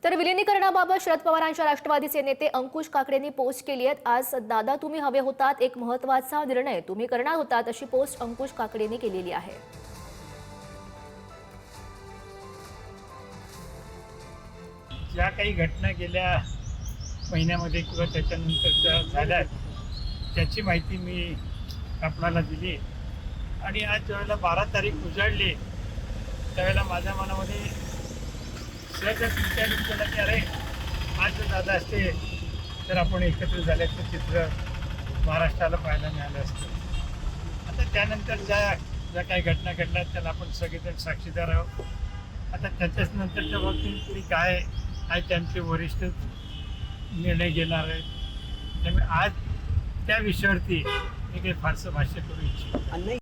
तर विलिनीकरणाबाबत शरद पवारांच्या राष्ट्रवादीचे नेते अंकुश काकडेंनी पोस्ट केली आहे। आज दादा तुम्ही हवे होतात, एक महत्त्वाचा निर्णय तुम्ही करणार होतात, अशी पोस्ट अंकुश काकडेंनी केलेली आहे। ज्या काही घटना गेल्या महिन्यामध्ये किंवा त्याच्यानंतर झाल्या त्याची माहिती मी आपणाला दिली आणि आज ज्यावेळेला 12 तारीख उजाडली त्यावेळेला माझ्या मनामध्ये सहजच विचार केला की अरे आज जर दादा असते तर आपण एकत्र झाल्याचं चित्र महाराष्ट्राला पाहायला मिळालं असतं। आता त्यानंतर ज्या काही घटना घडल्या त्याला आपण सगळेजण साक्षीदार आहोत। आता त्याच्याच नंतरच्या बाबतीत काय आहे त्यांचे वरिष्ठ निर्णय घेणार आहेत, त्यामुळे आज त्या विषयावरती मी काही फारसं भाष्य करू इच्छित नाही।